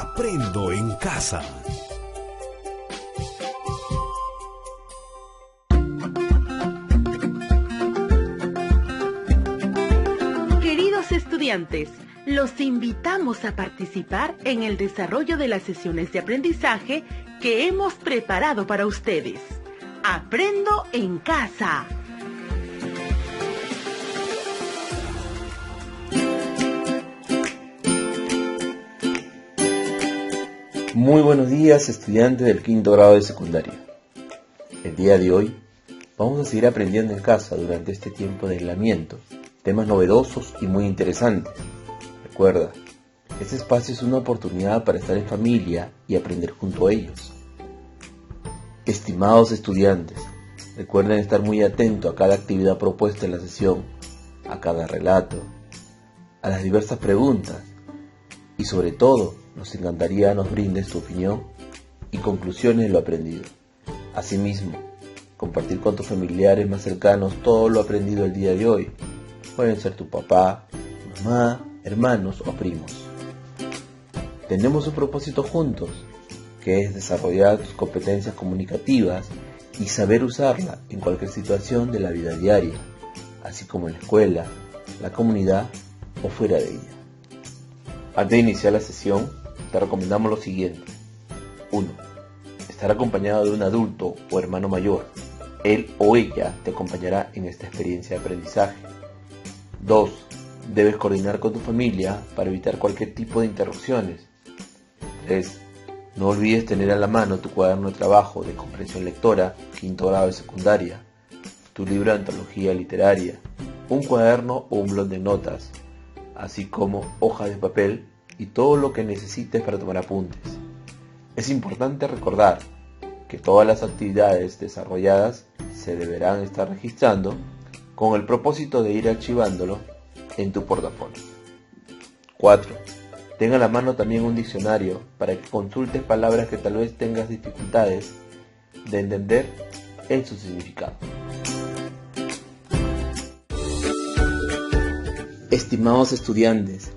Aprendo en casa. Queridos estudiantes, los invitamos a participar en el desarrollo de las sesiones de aprendizaje que hemos preparado para ustedes. Aprendo en casa. Muy buenos días, estudiantes del quinto grado de secundaria. El día de hoy vamos a seguir aprendiendo en casa durante este tiempo de aislamiento, temas novedosos y muy interesantes. Recuerda, este espacio es una oportunidad para estar en familia y aprender junto a ellos. Estimados estudiantes, recuerden estar muy atentos a cada actividad propuesta en la sesión, a cada relato, a las diversas preguntas y sobre todo, nos encantaría nos brindes tu opinión y conclusiones de lo aprendido. Asimismo, compartir con tus familiares más cercanos todo lo aprendido el día de hoy. Pueden ser tu papá, mamá, hermanos o primos. Tenemos un propósito juntos, que es desarrollar tus competencias comunicativas y saber usarla en cualquier situación de la vida diaria, así como en la escuela, la comunidad o fuera de ella. Antes de iniciar la sesión, te recomendamos lo siguiente. 1. Estar acompañado de un adulto o hermano mayor. Él o ella te acompañará en esta experiencia de aprendizaje. 2. Debes coordinar con tu familia para evitar cualquier tipo de interrupciones. 3. No olvides tener a la mano tu cuaderno de trabajo de comprensión lectora, quinto grado de secundaria, tu libro de antología literaria, un cuaderno o un bloc de notas, así como hojas de papel y todo lo que necesites para tomar apuntes. Es importante recordar que todas las actividades desarrolladas se deberán estar registrando con el propósito de ir archivándolo en tu portafolio. 4. Ten a la mano también un diccionario para que consultes palabras que tal vez tengas dificultades de entender en su significado. Estimados estudiantes,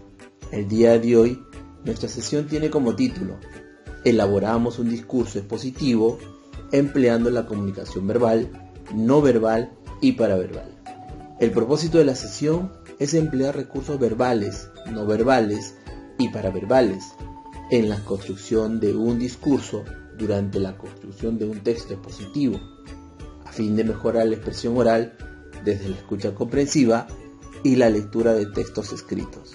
el día de hoy nuestra sesión tiene como título: Elaboramos un discurso expositivo empleando la comunicación verbal, no verbal y paraverbal. El propósito de la sesión es emplear recursos verbales, no verbales y paraverbales en la construcción de un discurso durante la construcción de un texto expositivo, a fin de mejorar la expresión oral desde la escucha comprensiva y la lectura de textos escritos.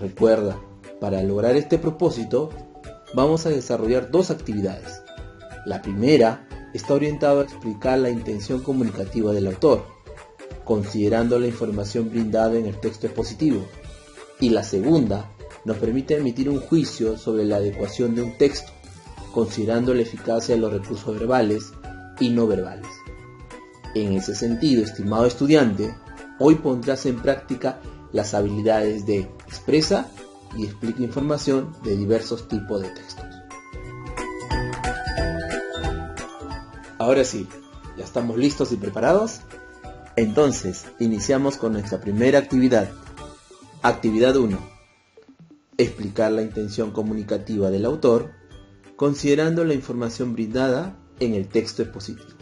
Recuerda, para lograr este propósito, vamos a desarrollar dos actividades. La primera está orientada a explicar la intención comunicativa del autor, considerando la información brindada en el texto expositivo. Y la segunda nos permite emitir un juicio sobre la adecuación de un texto, considerando la eficacia de los recursos verbales y no verbales. En ese sentido, estimado estudiante, hoy pondrás en práctica las habilidades de expresa y explica información de diversos tipos de textos. Ahora sí, ¿ya estamos listos y preparados? Entonces, iniciamos con nuestra primera actividad. Actividad 1. Explicar la intención comunicativa del autor, considerando la información brindada en el texto expositivo.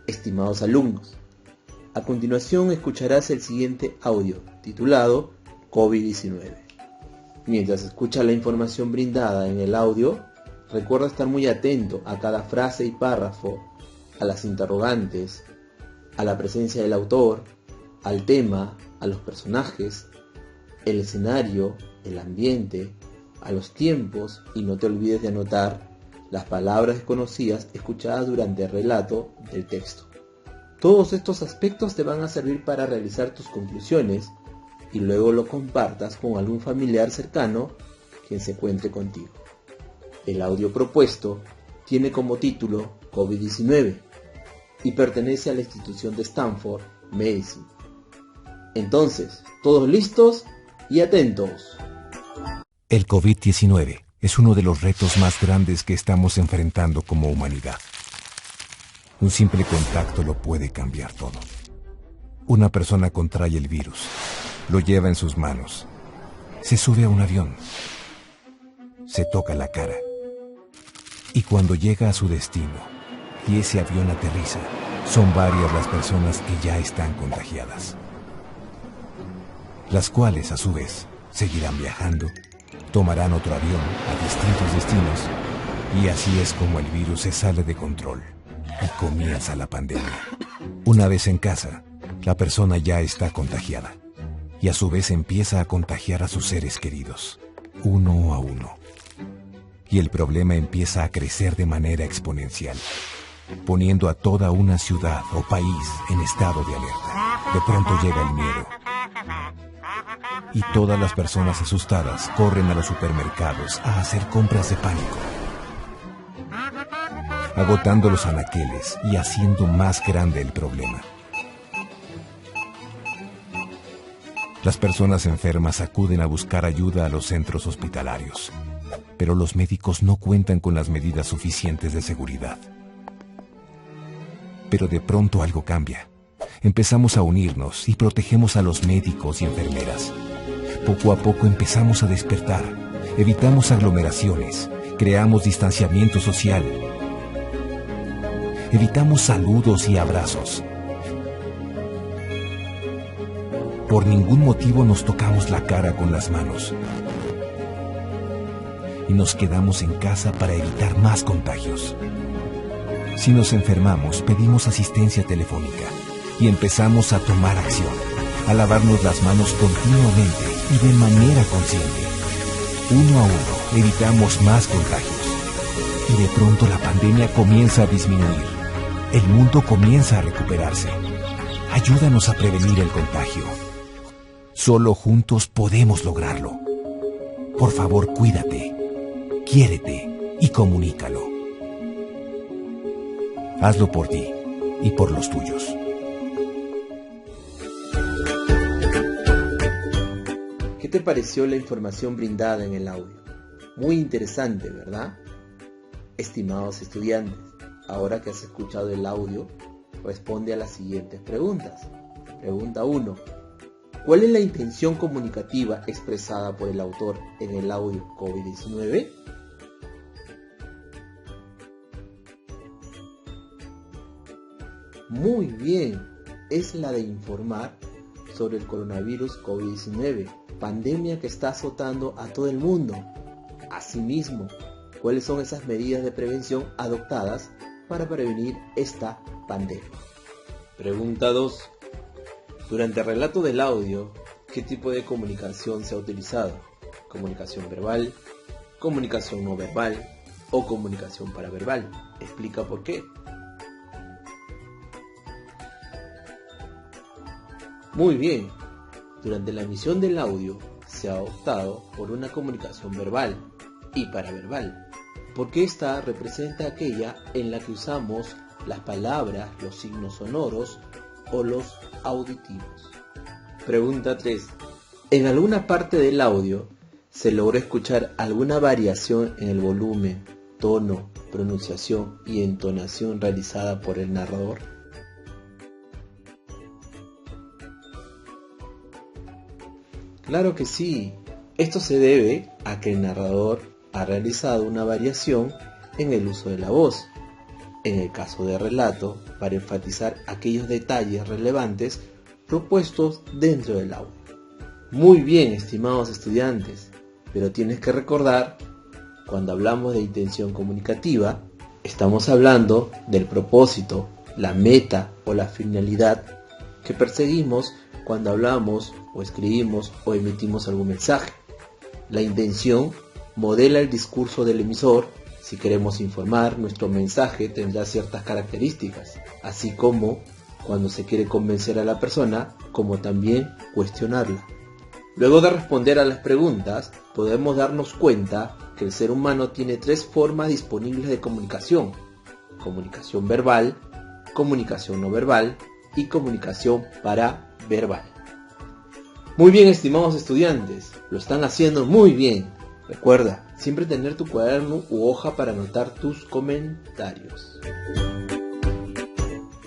Estimados alumnos, a continuación escucharás el siguiente audio, titulado COVID-19. Mientras escuchas la información brindada en el audio, recuerda estar muy atento a cada frase y párrafo, a las interrogantes, a la presencia del autor, al tema, a los personajes, el escenario, el ambiente, a los tiempos y no te olvides de anotar las palabras desconocidas escuchadas durante el relato del texto. Todos estos aspectos te van a servir para realizar tus conclusiones y luego lo compartas con algún familiar cercano quien se encuentre contigo. El audio propuesto tiene como título COVID-19 y pertenece a la institución de Stanford Medicine. Entonces, ¿todos listos y atentos? El COVID-19 es uno de los retos más grandes que estamos enfrentando como humanidad. Un simple contacto lo puede cambiar todo. Una persona contrae el virus, lo lleva en sus manos, se sube a un avión, se toca la cara. Y cuando llega a su destino y ese avión aterriza, son varias las personas que ya están contagiadas, las cuales a su vez seguirán viajando, tomarán otro avión a distintos destinos, y así es como el virus se sale de control y comienza la pandemia. Una vez en casa, la persona ya está contagiada y a su vez empieza a contagiar a sus seres queridos, uno a uno. Y el problema empieza a crecer de manera exponencial, poniendo a toda una ciudad o país en estado de alerta. De pronto llega el miedo y todas las personas asustadas corren a los supermercados a hacer compras de pánico, agotando los anaqueles y haciendo más grande el problema. Las personas enfermas acuden a buscar ayuda a los centros hospitalarios, pero los médicos no cuentan con las medidas suficientes de seguridad. Pero de pronto algo cambia. Empezamos a unirnos y protegemos a los médicos y enfermeras. Poco a poco empezamos a despertar, evitamos aglomeraciones, creamos distanciamiento social, evitamos saludos y abrazos. Por ningún motivo nos tocamos la cara con las manos. Y nos quedamos en casa para evitar más contagios. Si nos enfermamos, pedimos asistencia telefónica y empezamos a tomar acción, a lavarnos las manos continuamente y de manera consciente. Uno a uno evitamos más contagios. Y de pronto la pandemia comienza a disminuir. El mundo comienza a recuperarse. Ayúdanos a prevenir el contagio. Solo juntos podemos lograrlo. Por favor, cuídate, quiérete y comunícalo. Hazlo por ti y por los tuyos. ¿Qué te pareció la información brindada en el audio? Muy interesante, ¿verdad? Estimados estudiantes, ahora que has escuchado el audio, responde a las siguientes preguntas. Pregunta 1. ¿Cuál es la intención comunicativa expresada por el autor en el audio COVID-19? Muy bien, es la de informar sobre el coronavirus COVID-19, pandemia que está azotando a todo el mundo. Asimismo, ¿cuáles son esas medidas de prevención adoptadas para prevenir esta pandemia? Pregunta 2. Durante el relato del audio, ¿qué tipo de comunicación se ha utilizado? ¿Comunicación verbal, comunicación no verbal o comunicación paraverbal? Explica por qué. Muy bien, durante la emisión del audio se ha optado por una comunicación verbal y paraverbal, porque esta representa aquella en la que usamos las palabras, los signos sonoros o los auditivos. Pregunta 3. ¿En alguna parte del audio se logró escuchar alguna variación en el volumen, tono, pronunciación y entonación realizada por el narrador? Claro que sí. Esto se debe a que el narrador ha realizado una variación en el uso de la voz, en el caso de relato, para enfatizar aquellos detalles relevantes propuestos dentro del audio. Muy bien, estimados estudiantes, pero tienes que recordar, cuando hablamos de intención comunicativa, estamos hablando del propósito, la meta o la finalidad que perseguimos cuando hablamos o escribimos o emitimos algún mensaje. La intención modela el discurso del emisor. Si queremos informar, nuestro mensaje tendrá ciertas características, así como cuando se quiere convencer a la persona, como también cuestionarla. Luego de responder a las preguntas, podemos darnos cuenta que el ser humano tiene 3 formas disponibles de comunicación: comunicación verbal, comunicación no verbal y comunicación paraverbal. Muy bien, estimados estudiantes, lo están haciendo muy bien. Recuerda, siempre tener tu cuaderno u hoja para anotar tus comentarios.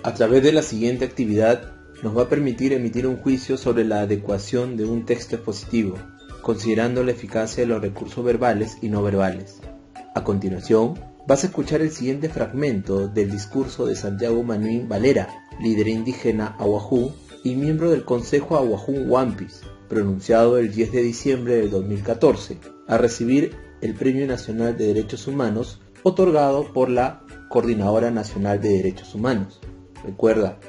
A través de la siguiente actividad nos va a permitir emitir un juicio sobre la adecuación de un texto expositivo. considerando la eficacia de los recursos verbales y no verbales. A continuación, vas a escuchar el siguiente fragmento del discurso de Santiago Manuín Valera, líder indígena Ahuajún y miembro del Consejo Ahuajún Huampis, pronunciado el 10 de diciembre del 2014, a recibir el Premio Nacional de Derechos Humanos otorgado por la Coordinadora Nacional de Derechos Humanos. Recuerda,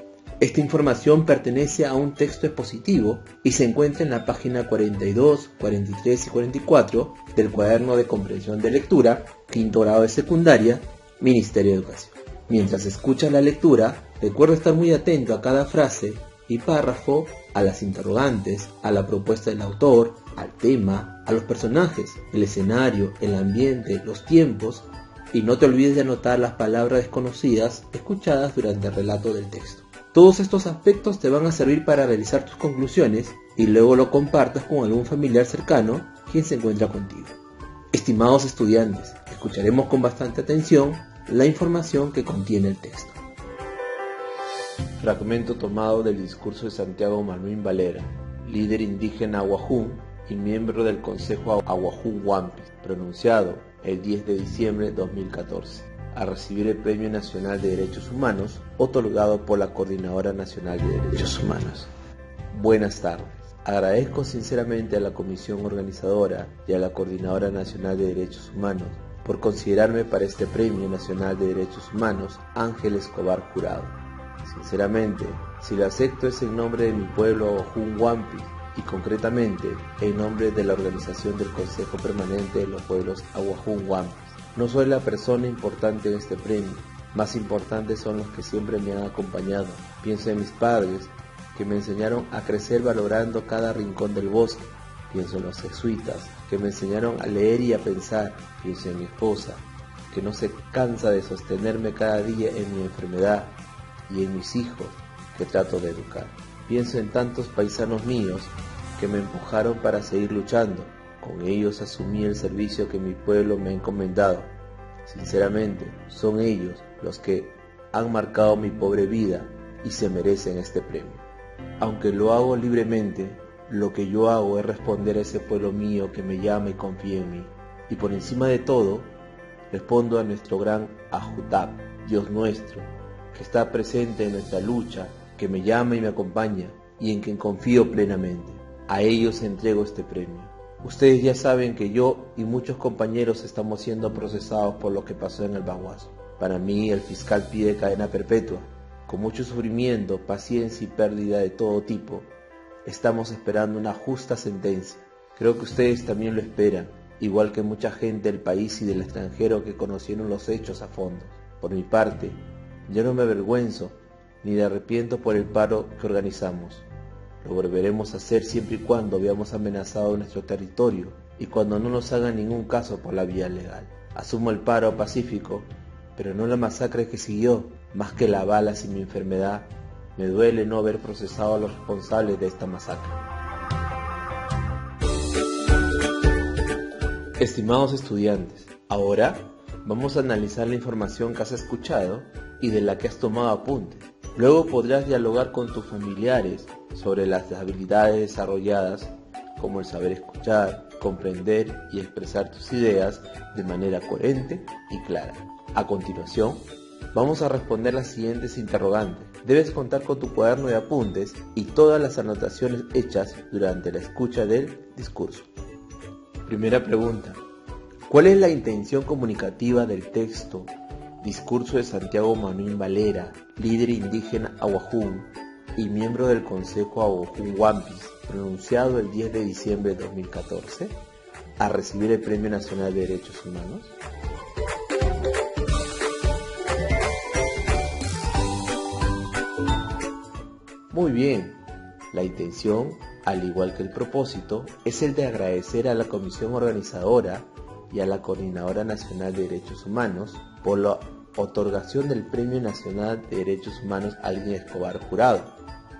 esta información pertenece a un texto expositivo y se encuentra en la página 42, 43 y 44 del Cuaderno de Comprensión de Lectura, quinto grado de secundaria, Ministerio de Educación. Mientras escuchas la lectura, recuerda estar muy atento a cada frase y párrafo, a las interrogantes, a la propuesta del autor, al tema, a los personajes, el escenario, el ambiente, los tiempos, y no te olvides de anotar las palabras desconocidas escuchadas durante el relato del texto. Todos estos aspectos te van a servir para realizar tus conclusiones y luego lo compartas con algún familiar cercano quien se encuentra contigo. Estimados estudiantes, escucharemos con bastante atención la información que contiene el texto. Fragmento tomado del discurso de Santiago Manuín Valera, líder indígena Ahuajún y miembro del Consejo Ahuajún Huampis, pronunciado el 10 de diciembre de 2014, a recibir el Premio Nacional de Derechos Humanos otorgado por la Coordinadora Nacional de Derechos Humanos. Buenas tardes. Agradezco sinceramente a la Comisión Organizadora y a la Coordinadora Nacional de Derechos Humanos por considerarme para este Premio Nacional de Derechos Humanos Ángel Escobar Jurado. Sinceramente, si lo acepto es en nombre de mi pueblo Ahuajún Huampis y concretamente en nombre de la organización del Consejo Permanente de los Pueblos Ahuajún Huampis. No soy la persona importante en este premio, más importantes son los que siempre me han acompañado. Pienso en mis padres, que me enseñaron a crecer valorando cada rincón del bosque. Pienso en los jesuitas, que me enseñaron a leer y a pensar. Pienso en mi esposa, que no se cansa de sostenerme cada día en mi enfermedad, y en mis hijos, que trato de educar. Pienso en tantos paisanos míos que me empujaron para seguir luchando. Con ellos asumí el servicio que mi pueblo me ha encomendado. Sinceramente, son ellos los que han marcado mi pobre vida y se merecen este premio. Aunque lo hago libremente, lo que yo hago es responder a ese pueblo mío que me llama y confía en mí. Y por encima de todo, respondo a nuestro gran Ajutap, Dios nuestro, que está presente en nuestra lucha, que me llama y me acompaña, y en quien confío plenamente. A ellos entrego este premio. Ustedes ya saben que yo y muchos compañeros estamos siendo procesados por lo que pasó en el Baguazo. Para mí, el fiscal pide cadena perpetua. Con mucho sufrimiento, paciencia y pérdida de todo tipo, estamos esperando una justa sentencia. Creo que ustedes también lo esperan, igual que mucha gente del país y del extranjero que conocieron los hechos a fondo. Por mi parte, yo no me avergüenzo ni me arrepiento por el paro que organizamos. Lo volveremos a hacer siempre y cuando veamos amenazado nuestro territorio y cuando no nos hagan ningún caso por la vía legal. Asumo el paro pacífico, pero no la masacre que siguió. Más que las balas y mi enfermedad, me duele no haber procesado a los responsables de esta masacre. Estimados estudiantes, ahora vamos a analizar la información que has escuchado y de la que has tomado apuntes. Luego podrás dialogar con tus familiares sobre las habilidades desarrolladas como el saber escuchar, comprender y expresar tus ideas de manera coherente y clara. A continuación, vamos a responder las siguientes interrogantes. Debes contar con tu cuaderno de apuntes y todas las anotaciones hechas durante la escucha del discurso. Primera pregunta. ¿Cuál es la intención comunicativa del texto Discurso de Santiago Manuín Valera, líder indígena Ahuajún y miembro del Consejo Ahuajún Huampis, pronunciado el 10 de diciembre de 2014, a recibir el Premio Nacional de Derechos Humanos? Muy bien, la intención, al igual que el propósito, es el de agradecer a la Comisión Organizadora y a la Coordinadora Nacional de Derechos Humanos por la otorgación del Premio Nacional de Derechos Humanos Ángel Escobar Jurado.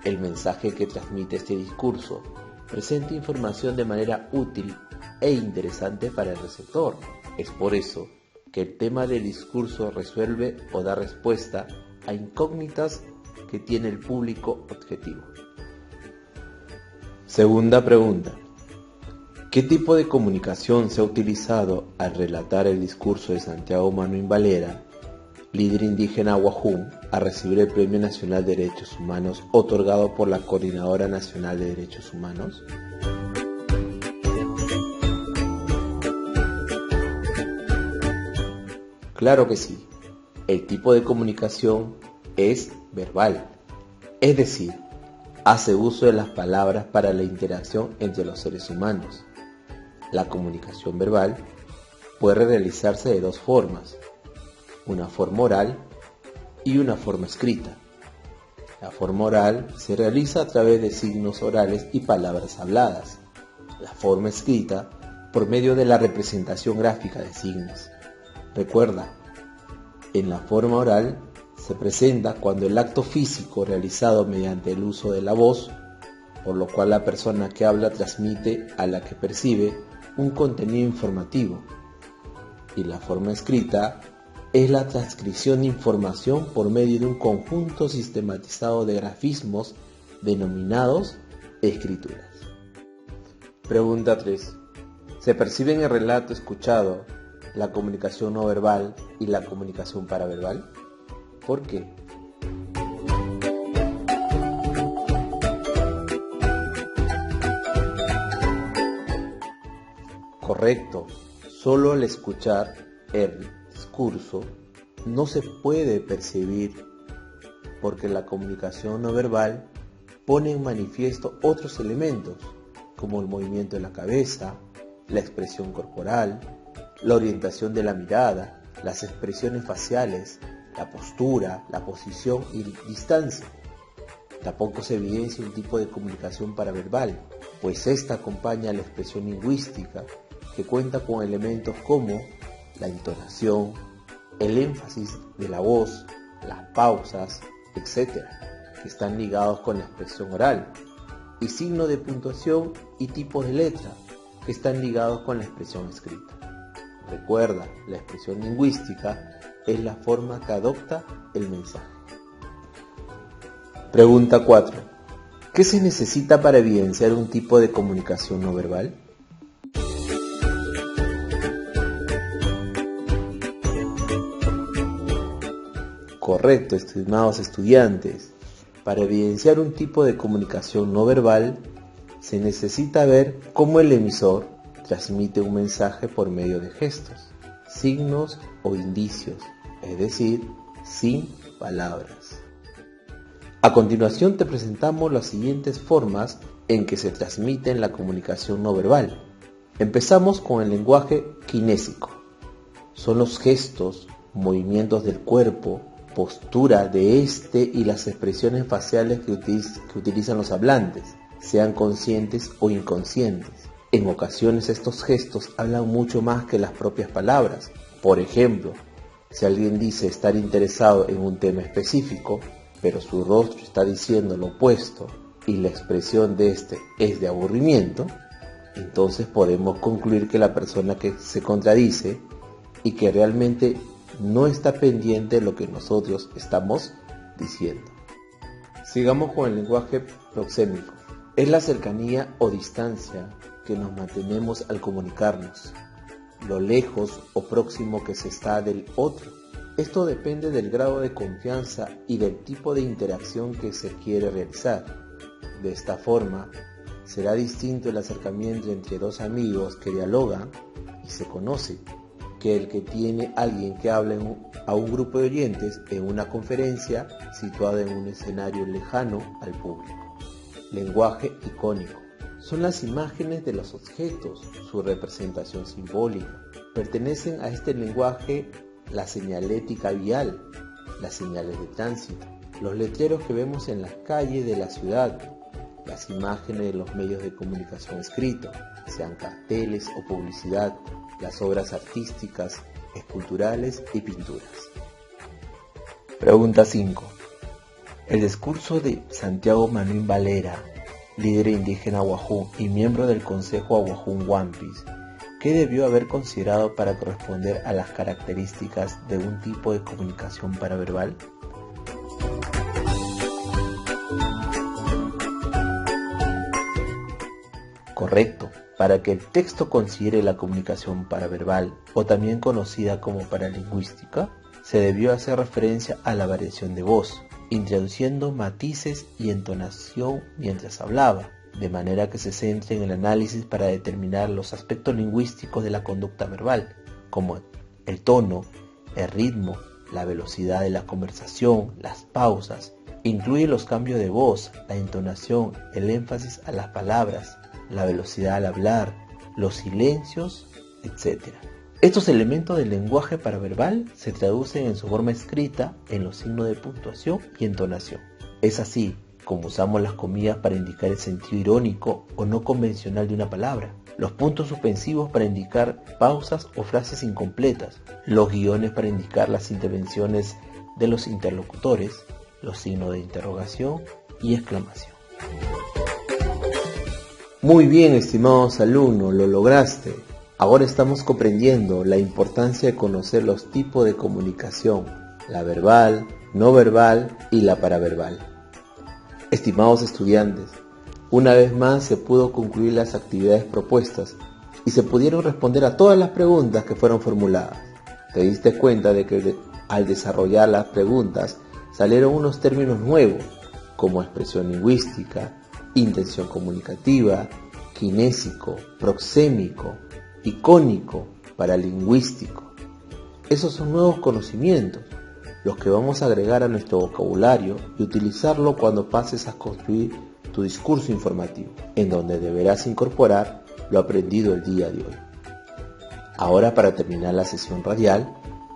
El mensaje que transmite este discurso presenta información de manera útil e interesante para el receptor. Es por eso que el tema del discurso resuelve o da respuesta a incógnitas que tiene el público objetivo. Segunda pregunta. ¿Qué tipo de comunicación se ha utilizado al relatar el discurso de Santiago Manuín Valera, líder indígena Wajún, a recibir el Premio Nacional de Derechos Humanos otorgado por la Coordinadora Nacional de Derechos Humanos? Claro que sí. El tipo de comunicación es verbal, es decir, hace uso de las palabras para la interacción entre los seres humanos. La comunicación verbal puede realizarse de dos formas, una forma oral y una forma escrita. La forma oral se realiza a través de signos orales y palabras habladas. La forma escrita por medio de la representación gráfica de signos. Recuerda, en la forma oral se presenta cuando el acto físico realizado mediante el uso de la voz, por lo cual la persona que habla transmite a la que percibe un contenido informativo, y la forma escrita es la transcripción de información por medio de un conjunto sistematizado de grafismos denominados escrituras. Pregunta 3. ¿Se percibe en el relato escuchado la comunicación no verbal y la comunicación paraverbal? ¿Por qué? Correcto, solo al escuchar el discurso no se puede percibir, porque la comunicación no verbal pone en manifiesto otros elementos, como el movimiento de la cabeza, la expresión corporal, la orientación de la mirada, las expresiones faciales, la postura, la posición y distancia. Tampoco se evidencia un tipo de comunicación paraverbal, pues esta acompaña a la expresión lingüística, que cuenta con elementos como la entonación, el énfasis de la voz, las pausas, etc., que están ligados con la expresión oral, y signos de puntuación y tipos de letra, que están ligados con la expresión escrita. Recuerda, la expresión lingüística es la forma que adopta el mensaje. Pregunta 4. ¿Qué se necesita para evidenciar un tipo de comunicación no verbal? Correcto, estimados estudiantes. Para evidenciar un tipo de comunicación no verbal, se necesita ver cómo el emisor transmite un mensaje por medio de gestos, signos o indicios, es decir, sin palabras. A continuación te presentamos las siguientes formas en que se transmite la comunicación no verbal. Empezamos con el lenguaje kinésico. Son los gestos, movimientos del cuerpo, postura de este y las expresiones faciales que utilizan los hablantes, sean conscientes o inconscientes. En ocasiones estos gestos hablan mucho más que las propias palabras. Por ejemplo, si alguien dice estar interesado en un tema específico, pero su rostro está diciendo lo opuesto y la expresión de este es de aburrimiento, entonces podemos concluir que la persona que se contradice y que realmente no está pendiente de lo que nosotros estamos diciendo. Sigamos con el lenguaje proxémico. Es la cercanía o distancia que nos mantenemos al comunicarnos, lo lejos o próximo que se está del otro. Esto depende del grado de confianza y del tipo de interacción que se quiere realizar. De esta forma, será distinto el acercamiento entre dos amigos que dialogan y se conocen, que el que tiene alguien que habla a un grupo de oyentes en una conferencia situada en un escenario lejano al público. Lenguaje icónico. Son las imágenes de los objetos, su representación simbólica. Pertenecen a este lenguaje la señalética vial, las señales de tránsito, los letreros que vemos en las calles de la ciudad, las imágenes de los medios de comunicación escritos, sean carteles o publicidad, las obras artísticas, esculturales y pinturas. Pregunta 5. El discurso de Santiago Manuín Valera, líder indígena Wajún y miembro del Consejo Awajún Wampis, ¿qué debió haber considerado para corresponder a las características de un tipo de comunicación paraverbal? Correcto. Para que el texto considere la comunicación paraverbal, o también conocida como paralingüística, se debió hacer referencia a la variación de voz, introduciendo matices y entonación mientras hablaba, de manera que se centre en el análisis para determinar los aspectos lingüísticos de la conducta verbal, como el tono, el ritmo, la velocidad de la conversación, las pausas. Incluye los cambios de voz, la entonación, el énfasis a las palabras, la velocidad al hablar, los silencios, etc. Estos elementos del lenguaje paraverbal se traducen en su forma escrita en los signos de puntuación y entonación. Es así como usamos las comillas para indicar el sentido irónico o no convencional de una palabra, los puntos suspensivos para indicar pausas o frases incompletas, los guiones para indicar las intervenciones de los interlocutores, los signos de interrogación y exclamación. Muy bien, estimados alumnos, lo lograste. Ahora estamos comprendiendo la importancia de conocer los tipos de comunicación, la verbal, no verbal y la paraverbal. Estimados estudiantes, una vez más se pudo concluir las actividades propuestas y se pudieron responder a todas las preguntas que fueron formuladas. Te diste cuenta de que al desarrollar las preguntas salieron unos términos nuevos como expresión lingüística, intención comunicativa, kinésico, proxémico, icónico, paralingüístico. Esos son nuevos conocimientos, los que vamos a agregar a nuestro vocabulario y utilizarlo cuando pases a construir tu discurso informativo, en donde deberás incorporar lo aprendido el día de hoy. Ahora, para terminar la sesión radial,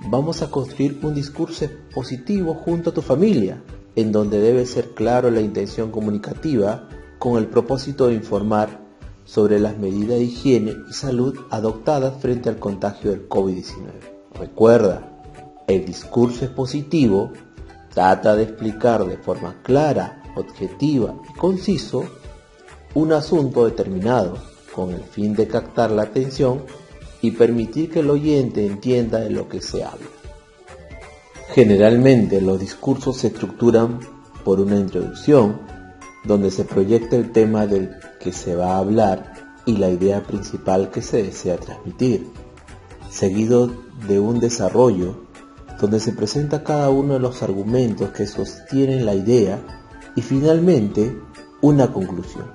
vamos a construir un discurso positivo junto a tu familia, en donde debe ser claro la intención comunicativa con el propósito de informar sobre las medidas de higiene y salud adoptadas frente al contagio del COVID-19. Recuerda, el discurso expositivo trata de explicar de forma clara, objetiva y conciso un asunto determinado con el fin de captar la atención y permitir que el oyente entienda de lo que se habla. Generalmente los discursos se estructuran por una introducción, donde se proyecta el tema del que se va a hablar y la idea principal que se desea transmitir, seguido de un desarrollo donde se presenta cada uno de los argumentos que sostienen la idea y finalmente una conclusión,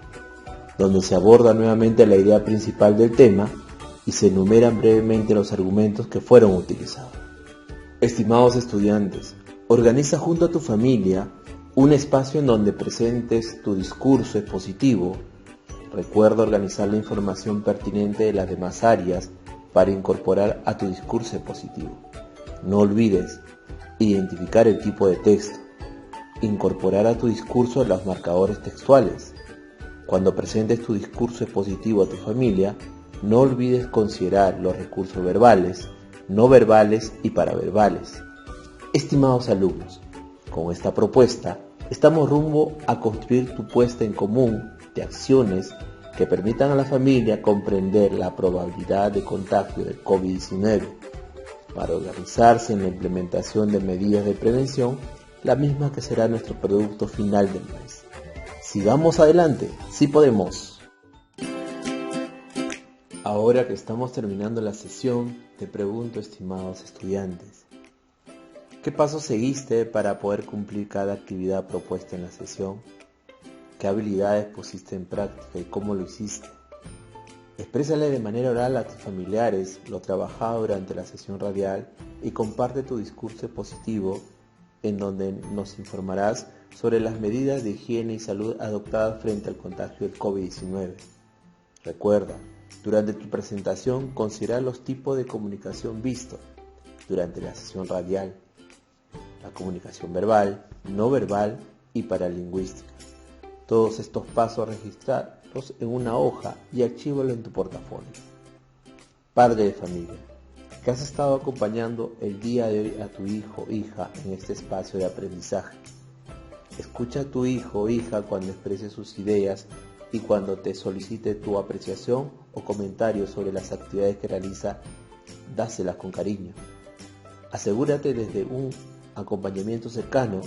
donde se aborda nuevamente la idea principal del tema y se enumeran brevemente los argumentos que fueron utilizados. Estimados estudiantes, organiza junto a tu familia un espacio en donde presentes tu discurso expositivo. Recuerda organizar la información pertinente de las demás áreas para incorporar a tu discurso expositivo. No olvides identificar el tipo de texto, incorporar a tu discurso los marcadores textuales. Cuando presentes tu discurso expositivo a tu familia, no olvides considerar los recursos verbales, no verbales y paraverbales. Estimados alumnos, con esta propuesta estamos rumbo a construir tu puesta en común de acciones que permitan a la familia comprender la probabilidad de contagio del COVID-19 para organizarse en la implementación de medidas de prevención, la misma que será nuestro producto final del mes. Sigamos adelante, sí podemos. Ahora que estamos terminando la sesión, te pregunto, estimados estudiantes, ¿qué pasos seguiste para poder cumplir cada actividad propuesta en la sesión? ¿Qué habilidades pusiste en práctica y cómo lo hiciste? Exprésale de manera oral a tus familiares lo trabajado durante la sesión radial y comparte tu discurso expositivo en donde nos informarás sobre las medidas de higiene y salud adoptadas frente al contagio del COVID-19. Recuerda, durante tu presentación considera los tipos de comunicación vistos durante la sesión radial: la comunicación verbal, no verbal y paralingüística. Todos estos pasos registrarlos en una hoja y archívalo en tu portafolio. Padre de familia, que has estado acompañando el día de hoy a tu hijo o hija en este espacio de aprendizaje. Escucha a tu hijo o hija cuando exprese sus ideas y cuando te solicite tu apreciación o comentario sobre las actividades que realiza, dáselas con cariño. Asegúrate desde un acompañamiento cercano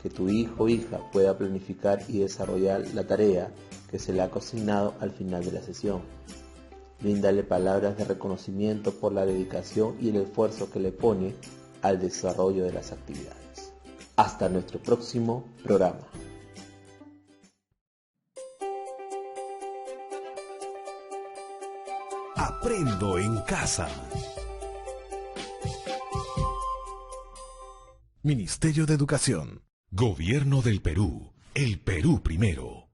que tu hijo o hija pueda planificar y desarrollar la tarea que se le ha consignado al final de la sesión. Bríndale palabras de reconocimiento por la dedicación y el esfuerzo que le pone al desarrollo de las actividades. Hasta nuestro próximo programa. Aprendo en casa. Ministerio de Educación. Gobierno del Perú. El Perú primero.